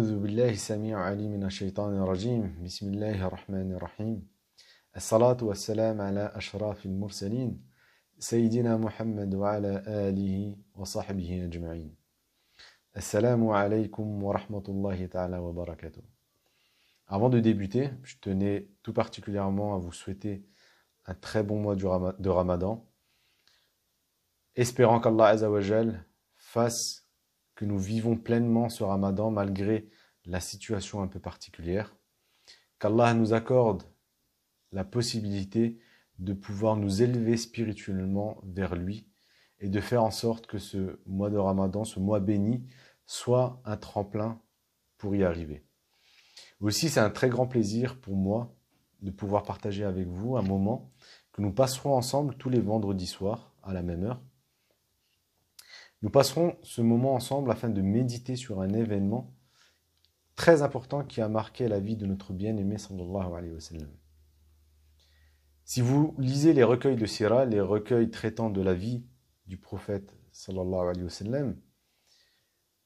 أعوذ بالله السميع العليم من الشيطان الرجيم بسم الله الرحمن الرحيم الصلاة والسلام على أشرف المرسلين سيدنا محمد وعلى آله وصحبه أجمعين Assalamu alaikum wa rahmatullahi ta'ala wa barakatuh. Avant de débuter, je tenais tout particulièrement à vous souhaiter un très bon mois de Ramadan, espérant qu'Allah Azza wa Jal fasse que nous vivons pleinement ce Ramadan malgré la situation un peu particulière, qu'Allah nous accorde la possibilité de pouvoir nous élever spirituellement vers lui et de faire en sorte que ce mois de Ramadan, ce mois béni, soit un tremplin pour y arriver. Aussi, c'est un très grand plaisir pour moi de pouvoir partager avec vous un moment que nous passerons ensemble tous les vendredis soirs à la même heure. Nous passerons ce moment ensemble afin de méditer sur un événement très important qui a marqué la vie de notre bien-aimé sallallahu alayhi wa sallam. Si vous lisez les recueils de Sira, les recueils traitant de la vie du prophète sallallahu alayhi wa sallam,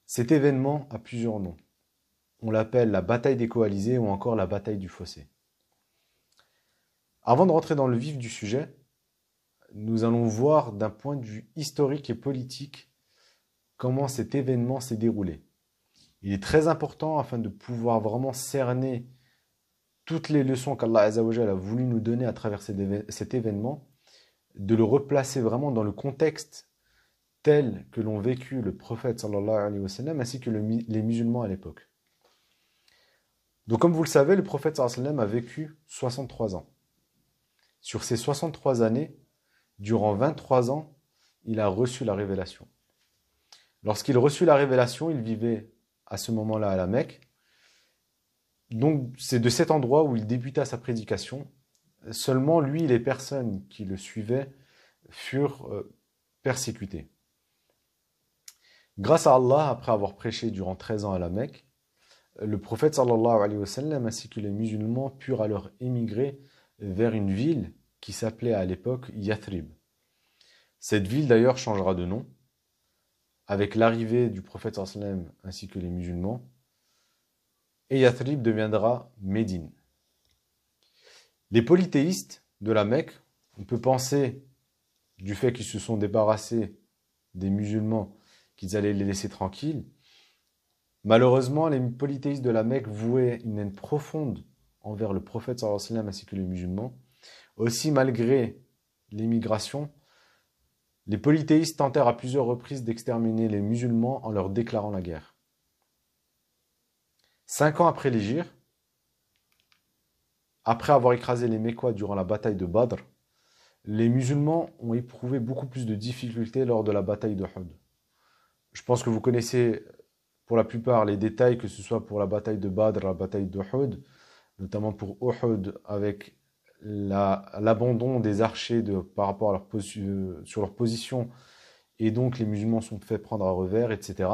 cet événement a plusieurs noms. On l'appelle la bataille des coalisés ou encore la bataille du fossé. Avant de rentrer dans le vif du sujet, nous allons voir d'un point de vue historique et politique comment cet événement s'est déroulé. Il est très important afin de pouvoir vraiment cerner toutes les leçons qu'Allah Azza wa Jalla a voulu nous donner à travers cet événement, de le replacer vraiment dans le contexte tel que l'ont vécu le prophète sallallahu alayhi wa sallam ainsi que les musulmans à l'époque. Donc comme vous le savez, le prophète sallallahu alayhi wa sallam a vécu 63 ans. Sur ces 63 années, durant 23 ans, il a reçu la révélation. Lorsqu'il reçut la révélation, il vivait à ce moment-là à la Mecque. Donc c'est de cet endroit où il débuta sa prédication. Seulement lui et les personnes qui le suivaient furent persécutées. Grâce à Allah, après avoir prêché durant 13 ans à la Mecque, le prophète sallallahu alayhi wa sallam ainsi que les musulmans purent alors émigrer vers une ville qui s'appelait à l'époque Yathrib. Cette ville d'ailleurs changera de nom avec l'arrivée du prophète sallallahu alayhi wa sallam ainsi que les musulmans, et Yathrib deviendra Médine. Les polythéistes de la Mecque, on peut penser du fait qu'ils se sont débarrassés des musulmans qu'ils allaient les laisser tranquilles. Malheureusement, les polythéistes de la Mecque vouaient une haine profonde envers le prophète sallallahu alayhi wa sallam ainsi que les musulmans. Aussi, malgré l'émigration, les polythéistes tentèrent à plusieurs reprises d'exterminer les musulmans en leur déclarant la guerre. 5 ans après l'hégire, après avoir écrasé les Mécois durant la bataille de Badr, les musulmans ont éprouvé beaucoup plus de difficultés lors de la bataille de Uhud. Je pense que vous connaissez pour la plupart les détails, que ce soit pour la bataille de Badr, la bataille de Uhud, notamment pour Uhud avec l'abandon des archers par rapport à sur leur position, et donc les musulmans sont fait prendre à revers, etc.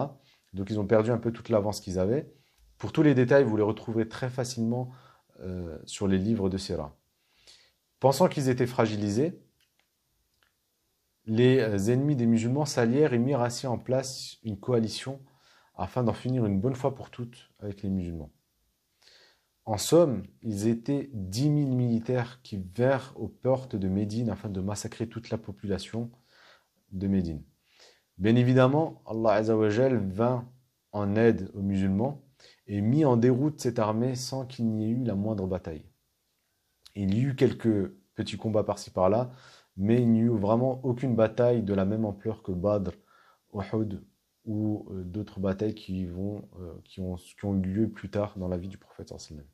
Donc ils ont perdu un peu toute l'avance qu'ils avaient. Pour tous les détails, vous les retrouverez très facilement sur les livres de Sira. Pensant qu'ils étaient fragilisés, les ennemis des musulmans s'allièrent et mirent ainsi en place une coalition afin d'en finir une bonne fois pour toutes avec les musulmans. En somme, ils étaient 10 000 militaires qui vinrent aux portes de Médine afin de massacrer toute la population de Médine. Bien évidemment, Allah Azza wa Jal vint en aide aux musulmans et mit en déroute cette armée sans qu'il n'y ait eu la moindre bataille. Il y eut quelques petits combats par-ci par-là, mais il n'y eut vraiment aucune bataille de la même ampleur que Badr, Uhud ou d'autres batailles qui ont eu lieu plus tard dans la vie du prophète sallallahu alayhi wa sallam.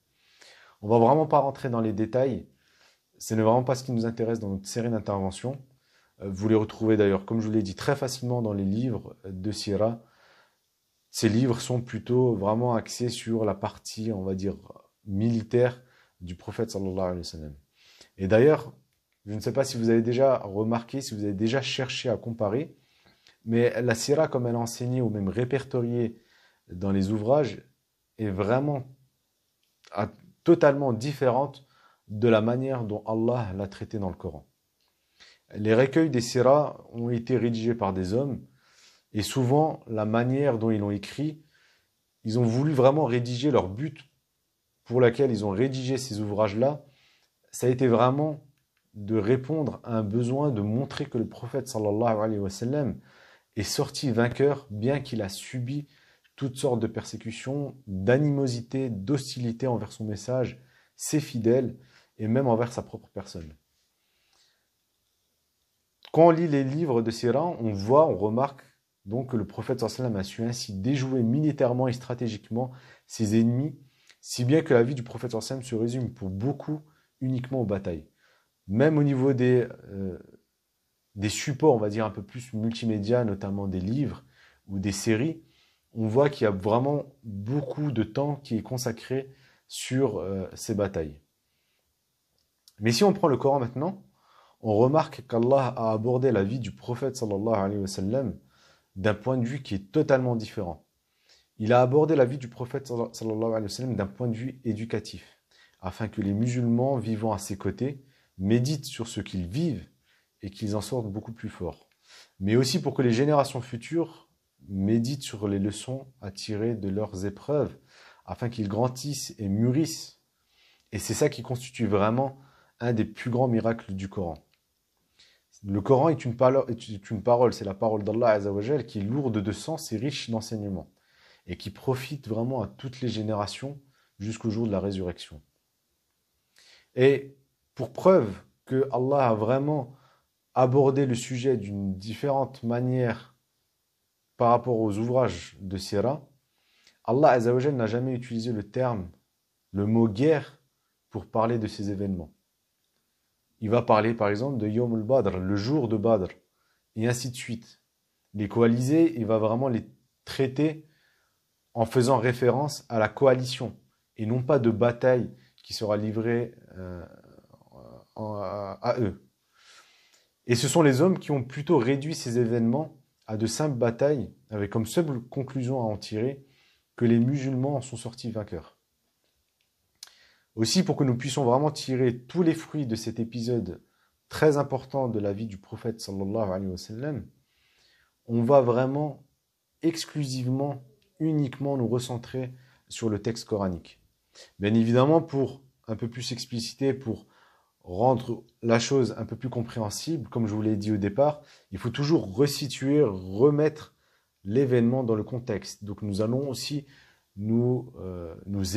On ne va vraiment pas rentrer dans les détails, ce n'est vraiment pas ce qui nous intéresse dans notre série d'interventions. Vous les retrouvez d'ailleurs, comme je vous l'ai dit, très facilement dans les livres de Sira. Ces livres sont plutôt vraiment axés sur la partie, on va dire, militaire du prophète sallallahu alayhi wa sallam. Et d'ailleurs, je ne sais pas si vous avez déjà remarqué, si vous avez déjà cherché à comparer, mais la Sira, comme elle est enseignée ou même répertoriée dans les ouvrages, est vraiment totalement différente de la manière dont Allah l'a traitée dans le Coran. Les recueils des Sira ont été rédigés par des hommes, et souvent la manière dont ils l'ont écrit ils ont voulu vraiment rédiger leur but pour lequel ils ont rédigé ces ouvrages-là, ça a été vraiment de répondre à un besoin de montrer que le prophète sallallahu alayhi wa sallam est sorti vainqueur, bien qu'il a subi toutes sortes de persécutions, d'animosité, d'hostilité envers son message, ses fidèles, et même envers sa propre personne. Quand on lit les livres de Sira, on voit, on remarque donc que le prophète sallallahu alayhi wa sallam a su ainsi déjouer militairement et stratégiquement ses ennemis, si bien que la vie du prophète sallallahu alayhi wa sallam se résume pour beaucoup uniquement aux batailles. Même au niveau des supports, on va dire un peu plus multimédia, notamment des livres ou des séries, on voit qu'il y a vraiment beaucoup de temps qui est consacré sur ces batailles. Mais si on prend le Coran maintenant, on remarque qu'Allah a abordé la vie du prophète sallallahu alayhi wa sallam d'un point de vue qui est totalement différent. Il a abordé la vie du prophète sallallahu alayhi wa sallam d'un point de vue éducatif, afin que les musulmans vivant à ses côtés méditent sur ce qu'ils vivent et qu'ils en sortent beaucoup plus forts. Mais aussi pour que les générations futures méditent sur les leçons à tirer de leurs épreuves, afin qu'ils grandissent et mûrissent. Et c'est ça qui constitue vraiment un des plus grands miracles du Coran. Le Coran est une parole, c'est la parole d'Allah Azza wa Jal qui est lourde de sens et riche d'enseignements, et qui profite vraiment à toutes les générations jusqu'au jour de la résurrection. Et pour preuve que Allah a vraiment abordé le sujet d'une différente manière par rapport aux ouvrages de Sira, Allah Azza wa Jal n'a jamais utilisé le mot guerre pour parler de ces événements. Il va parler par exemple de Yawm al-Badr, le jour de Badr, et ainsi de suite. Les coalisés, il va vraiment les traiter en faisant référence à la coalition, et non pas de bataille qui sera livrée à eux. Et ce sont les hommes qui ont plutôt réduit ces événements à de simples batailles, avec comme seule conclusion à en tirer que les musulmans en sont sortis vainqueurs. Aussi, pour que nous puissions vraiment tirer tous les fruits de cet épisode très important de la vie du prophète sallallahu alayhi wa sallam, on va vraiment exclusivement, uniquement nous recentrer sur le texte coranique. Bien évidemment, pour un peu plus expliciter, pour rendre la chose un peu plus compréhensible, comme je vous l'ai dit au départ, il faut toujours resituer, remettre l'événement dans le contexte. Donc nous allons aussi nous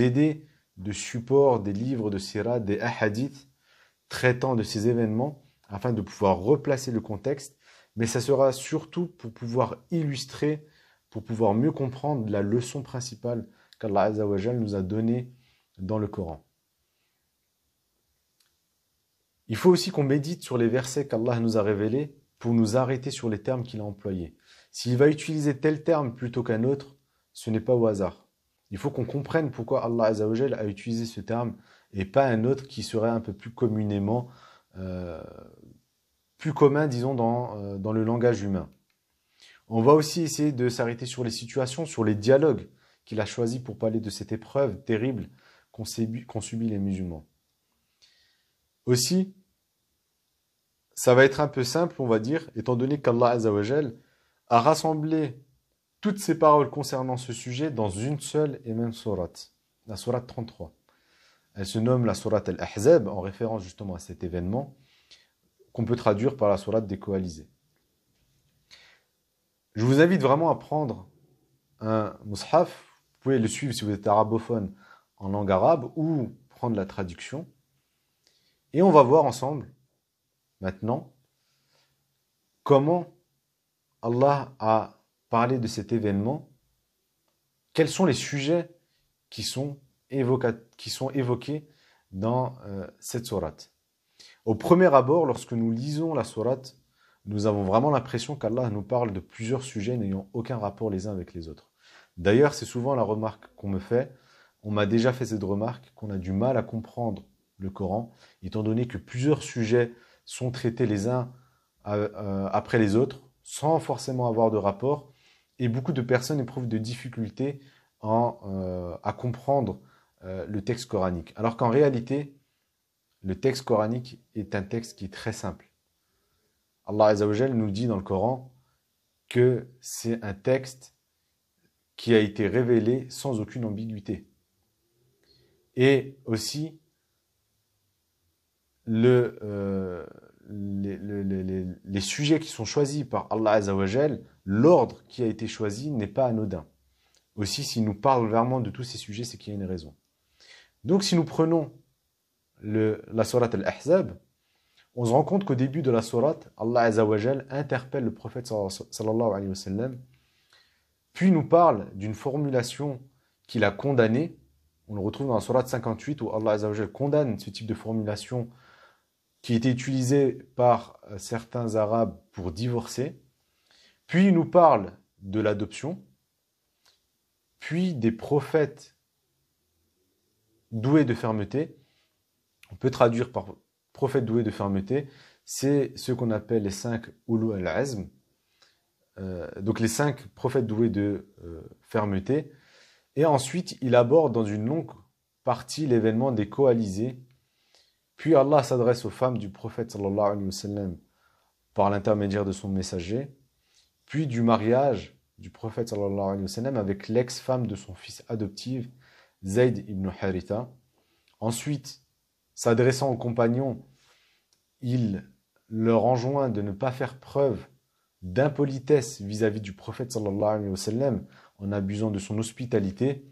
aider de support des livres de Sira, des hadiths traitant de ces événements, afin de pouvoir replacer le contexte, mais ça sera surtout pour pouvoir illustrer, pour pouvoir mieux comprendre la leçon principale qu'Allah Azza wa Jal nous a donnée dans le Coran. Il faut aussi qu'on médite sur les versets qu'Allah nous a révélés pour nous arrêter sur les termes qu'il a employés. S'il va utiliser tel terme plutôt qu'un autre, ce n'est pas au hasard. Il faut qu'on comprenne pourquoi Allah Azza wa Jal a utilisé ce terme et pas un autre qui serait un peu plus communément, plus commun, disons, dans le langage humain. On va aussi essayer de s'arrêter sur les situations, sur les dialogues qu'il a choisis pour parler de cette épreuve terrible qu'ont subi les musulmans. Aussi, ça va être un peu simple, on va dire, étant donné qu'Allah Azza wa Jal a rassemblé toutes ces paroles concernant ce sujet dans une seule et même sourate, la sourate 33. Elle se nomme la sourate Al-Ahzab, en référence justement à cet événement, qu'on peut traduire par la sourate des coalisés. Je vous invite vraiment à prendre un mushaf, vous pouvez le suivre si vous êtes arabophone en langue arabe, ou prendre la traduction, et on va voir ensemble, maintenant, comment Allah a parlé de cet événement, quels sont les sujets qui sont évoqués dans cette sourate. Au premier abord, lorsque nous lisons la sourate, nous avons vraiment l'impression qu'Allah nous parle de plusieurs sujets n'ayant aucun rapport les uns avec les autres. D'ailleurs, c'est souvent la remarque qu'on me fait, on m'a déjà fait cette remarque, qu'on a du mal à comprendre le Coran, étant donné que plusieurs sujets sont traités les uns après les autres, sans forcément avoir de rapport, et beaucoup de personnes éprouvent de difficultés à comprendre le texte coranique. Alors qu'en réalité, le texte coranique est un texte qui est très simple. Allah Azza wa Jal nous dit dans le Coran que c'est un texte qui a été révélé sans aucune ambiguïté. Et aussi les sujets qui sont choisis par Allah Azza wa Jal, l'ordre qui a été choisi n'est pas anodin. Aussi, s'il nous parle vraiment de tous ces sujets, c'est qu'il y a une raison. Donc, si nous prenons la sourate Al-Ahzab, on se rend compte qu'au début de la sourate, Allah Azza wa Jal interpelle le prophète sallallahu alayhi wa sallam, puis nous parle d'une formulation qu'il a condamnée. On le retrouve dans la sourate 58 où Allah Azza wa Jal condamne ce type de formulation qui était utilisée par certains Arabes pour divorcer. Puis il nous parle de l'adoption, puis des prophètes doués de fermeté. On peut traduire par prophètes doués de fermeté, c'est ce qu'on appelle les 5 Ulu al-Azm, donc les 5 prophètes doués de fermeté. Et ensuite, il aborde dans une longue partie l'événement des coalisés. Puis Allah s'adresse aux femmes du prophète sallallahu alayhi wa sallam par l'intermédiaire de son messager, puis du mariage du prophète sallallahu alayhi wa sallam avec l'ex-femme de son fils adoptif, Zayd ibn Haritha. Ensuite, s'adressant aux compagnons, il leur enjoint de ne pas faire preuve d'impolitesse vis-à-vis du prophète sallallahu alayhi wa sallam en abusant de son hospitalité.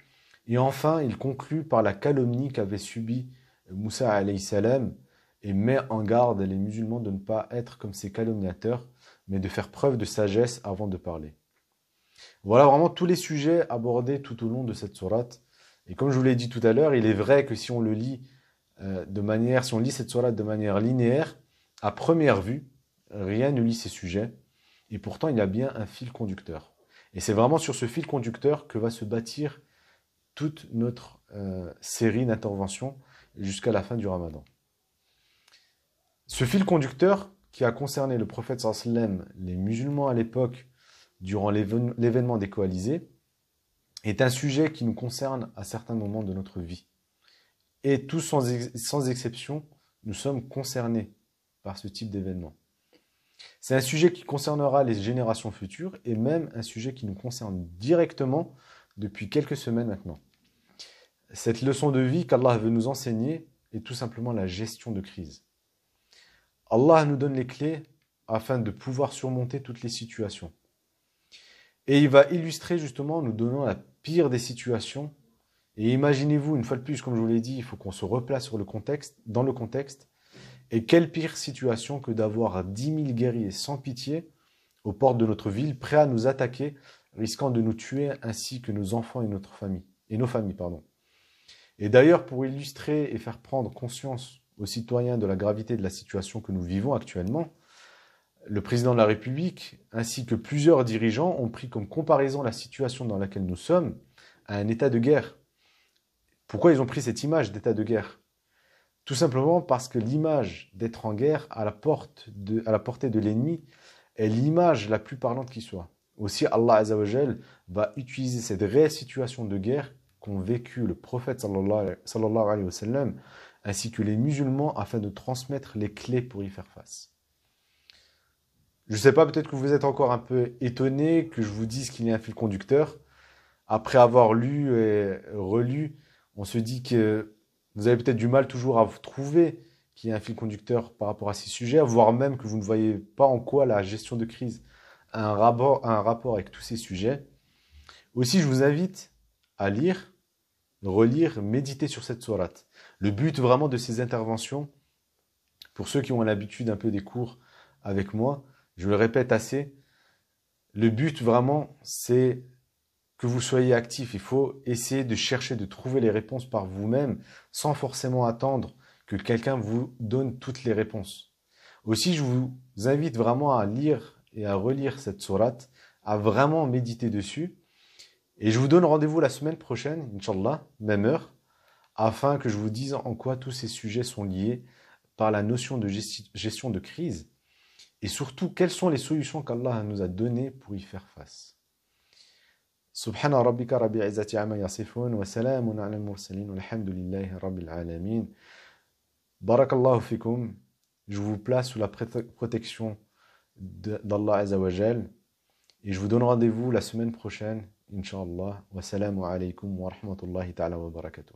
Et enfin, il conclut par la calomnie qu'avait subie Moussa alayhi salam et met en garde les musulmans de ne pas être comme ces calomniateurs, mais de faire preuve de sagesse avant de parler. Voilà vraiment tous les sujets abordés tout au long de cette sourate. Et comme je vous l'ai dit tout à l'heure, il est vrai que si on le lit si on lit cette sourate de manière linéaire, à première vue, rien ne lit ces sujets. Et pourtant, il y a bien un fil conducteur. Et c'est vraiment sur ce fil conducteur que va se bâtir toute notre série d'interventions jusqu'à la fin du Ramadan. Ce fil conducteur qui a concerné le prophète sallallahu alayhi wa sallam, les musulmans à l'époque, durant l'événement des coalisés, est un sujet qui nous concerne à certains moments de notre vie. Et tous sans exception, nous sommes concernés par ce type d'événement. C'est un sujet qui concernera les générations futures et même un sujet qui nous concerne directement depuis quelques semaines maintenant. Cette leçon de vie qu'Allah veut nous enseigner est tout simplement la gestion de crise. Allah nous donne les clés afin de pouvoir surmonter toutes les situations. Et il va illustrer justement en nous donnant la pire des situations. Et imaginez-vous, une fois de plus, comme je vous l'ai dit, il faut qu'on se replace sur dans le contexte. Et quelle pire situation que d'avoir 10 000 guerriers sans pitié aux portes de notre ville, prêts à nous attaquer, risquant de nous tuer, ainsi que nos enfants et nos familles. Et d'ailleurs, pour illustrer et faire prendre conscience aux citoyens de la gravité de la situation que nous vivons actuellement, le président de la République, ainsi que plusieurs dirigeants, ont pris comme comparaison la situation dans laquelle nous sommes à un état de guerre. Pourquoi ils ont pris cette image d'état de guerre? Tout simplement parce que l'image d'être en guerre à la portée de l'ennemi est l'image la plus parlante qui soit. Aussi, Allah Azza wa Jal va utiliser cette réelle situation de guerre qu'ont vécu le prophète sallallahu alayhi wa sallam ainsi que les musulmans afin de transmettre les clés pour y faire face. Je ne sais pas, peut-être que vous êtes encore un peu étonné que je vous dise qu'il y a un fil conducteur. Après avoir lu et relu, on se dit que vous avez peut-être du mal toujours à vous trouver qu'il y a un fil conducteur par rapport à ces sujets, voire même que vous ne voyez pas en quoi la gestion de crise a un rapport avec tous ces sujets. Aussi, je vous invite à lire, relire, méditer sur cette sourate. Le but vraiment de ces interventions, pour ceux qui ont l'habitude un peu des cours avec moi, je le répète assez, le but vraiment, c'est que vous soyez actif. Il faut essayer de chercher, de trouver les réponses par vous-même, sans forcément attendre que quelqu'un vous donne toutes les réponses. Aussi, je vous invite vraiment à lire et à relire cette sourate, à vraiment méditer dessus. Et je vous donne rendez-vous la semaine prochaine, Inch'Allah, même heure, afin que je vous dise en quoi tous ces sujets sont liés par la notion de gestion de crise. Et surtout, quelles sont les solutions qu'Allah nous a données pour y faire face. سبحان ربك رب العزة عما يصفون وسلام على المرسلين والحمد لله رب العالمين. بارك الله فيكم. Je vous place sous la protection d'Allah Azza wa Jal Et je vous donne rendez-vous la semaine prochaine, Inch'Allah. Wassalamu alaikum wa rahmatullahi ta'ala wa barakatuh.